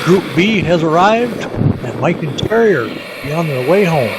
Group B has arrived, and Mike and Terry are on their way home.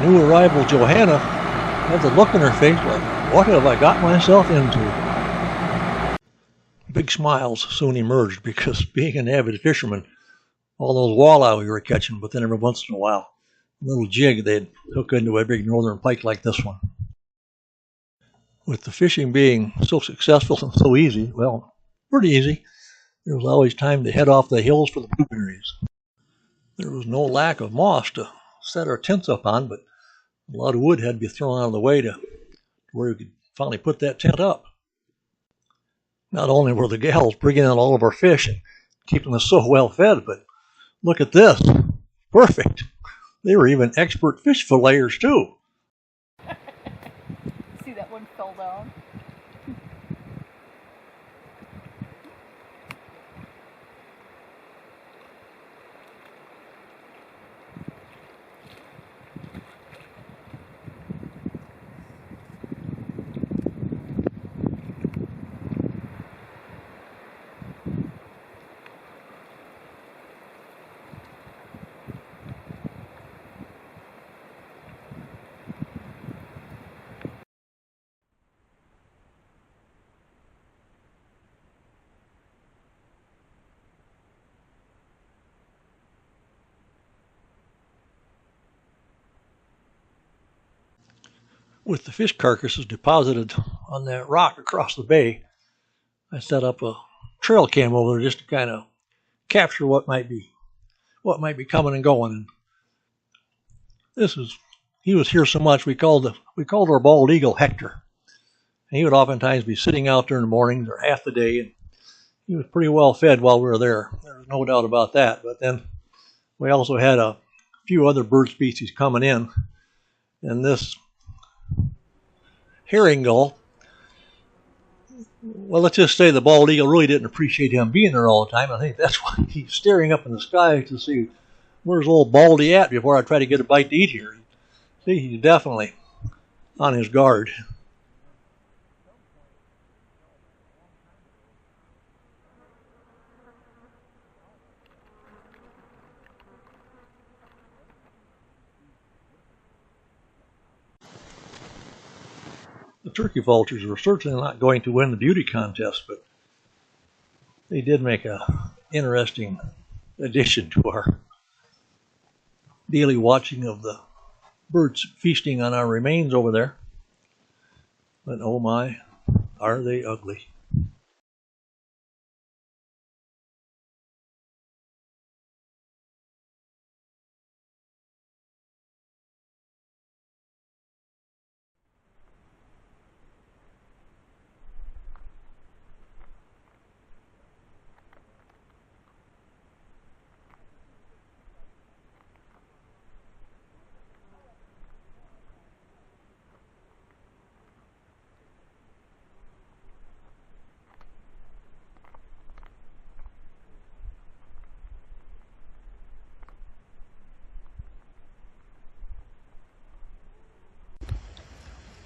New arrival Johanna had the look in her face like, what have I got myself into? Big smiles soon emerged because being an avid fisherman, all those walleye we were catching, but then every once in a while, a little jig they'd hook into a big northern pike like this one. With the fishing being so successful and so easy, well, pretty easy, there was always time to head off the hills for the blueberries. There was no lack of moss to set our tents up on, but a lot of wood had to be thrown out of the way to where we could finally put that tent up. Not only were the gals bringing in all of our fish and keeping us so well fed, but look at this. Perfect. They were even expert fish filleters too. See, that one fell down. With the fish carcasses deposited on that rock across the bay, I set up a trail cam over there just to kind of capture what might be coming and going. And he was here so much we called our bald eagle Hector. And he would oftentimes be sitting out there in the mornings or half the day, and he was pretty well fed while we were there. There was no doubt about that. But then we also had a few other bird species coming in, and this herring gull, well, let's just say the bald eagle really didn't appreciate him being there all the time. I think that's why he's staring up in the sky to see where's old Baldy at before I try to get a bite to eat here. See, he's definitely on his guard. The turkey vultures were certainly not going to win the beauty contest, but they did make an interesting addition to our daily watching of the birds feasting on our remains over there. But oh my, are they ugly.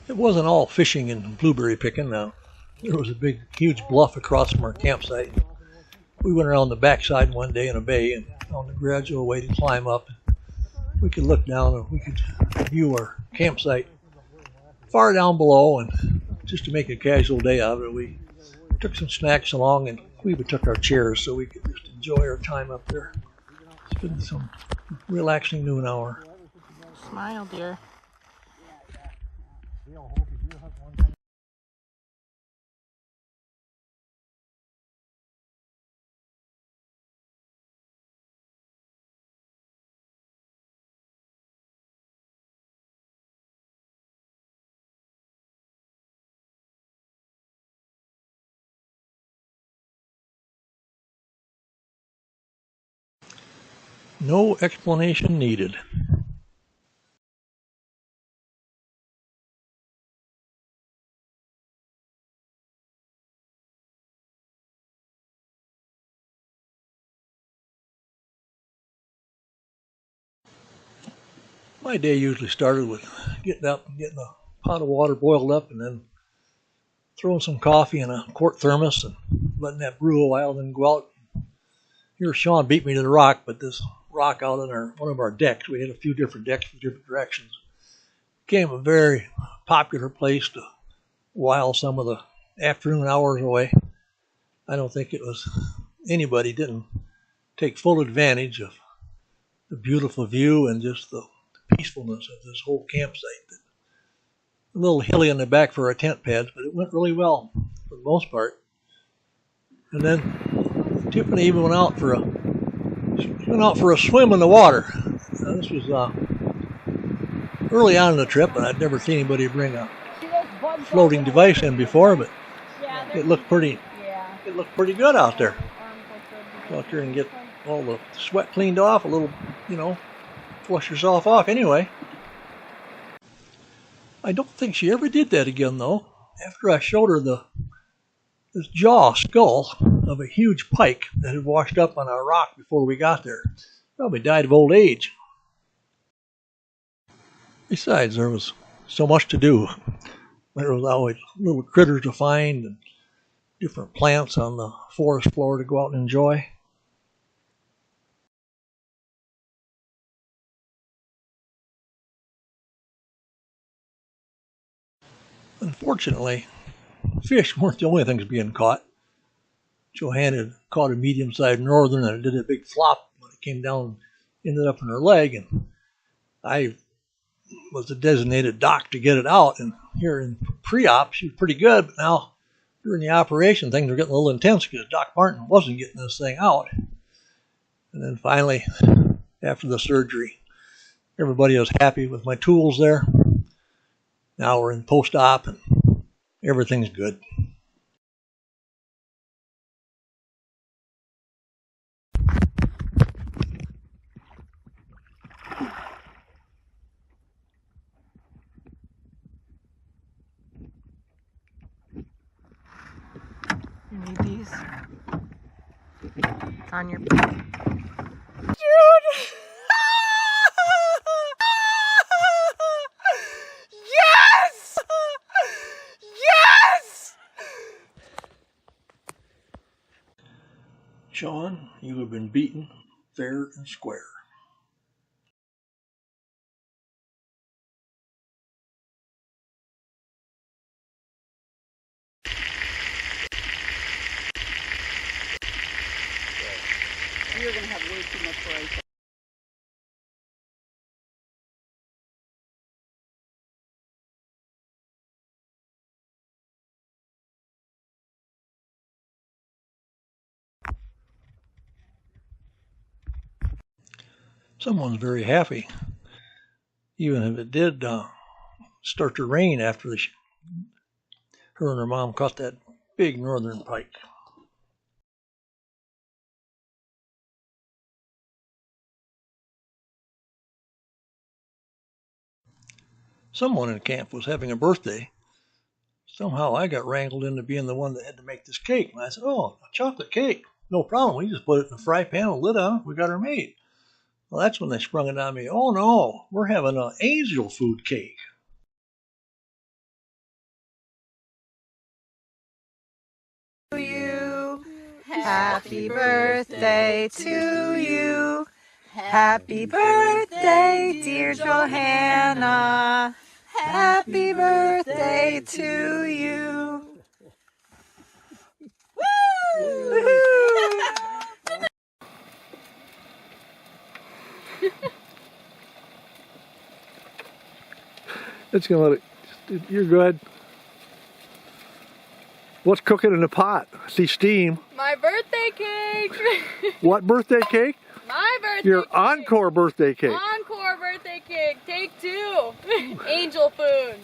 It wasn't all fishing and blueberry picking. Now, there was a big, huge bluff across from our campsite. We went around the backside one day in a bay and found a gradual way to climb up. We could look down and we could view our campsite far down below. And just to make a casual day out of it, we took some snacks along and we even took our chairs so we could just enjoy our time up there. Spend some relaxing noon hour. Smile, dear. No explanation needed. My day usually started with getting up and getting a pot of water boiled up and then throwing some coffee in a quart thermos and letting that brew a while, then go out. Here Sean beat me to the rock, but this rock out on one of our decks, we had a few different decks in different directions, became a very popular place to while some of the afternoon hours away. I don't think it was anybody didn't take full advantage of the beautiful view and just the peacefulness of this whole campsite. A little hilly in the back for our tent pads, but it went really well for the most part. And then Tiffany even went out for a swim in the water. This was early on in the trip, and I'd never seen anybody bring a floating device in before, but it looked pretty good out there. Go out there and get all the sweat cleaned off, a little, flush yourself off anyway. I don't think she ever did that again, though. After I showed her this skull of a huge pike that had washed up on our rock before we got there. Probably died of old age. Besides, there was so much to do. There was always little critters to find and different plants on the forest floor to go out and enjoy. Unfortunately, fish weren't the only things being caught. Johanna had caught a medium-sized northern and it did a big flop when it came down, ended up in her leg, and I was the designated doc to get it out. And here in pre-op, she was pretty good, but now during the operation, things were getting a little intense because Doc Martin wasn't getting this thing out. And then finally, after the surgery, everybody was happy with my tools there. Now we're in post-op and everything's good. You need these? It's on your... Dude! Yes! Yes! Sean, you have been beaten fair and square. You're going to have way too much rice. Someone's very happy, even if it did start to rain after her and her mom caught that big northern pike. Someone in camp was having a birthday. Somehow I got wrangled into being the one that had to make this cake. And I said, oh, a chocolate cake. No problem. We just put it in the fry pan with a lid on it. We got her made. Well, that's when they sprung it on me. Oh, no, we're having an angel food cake. You. Happy birthday to you. Happy birthday, dear Johanna. Happy birthday to you. Woo! It's gonna let it. You're good. What's cooking in the pot? I see steam. My birthday cake! What birthday cake? My birthday Your cake! encore birthday cake. Encore birthday cake! Take two! Angel food!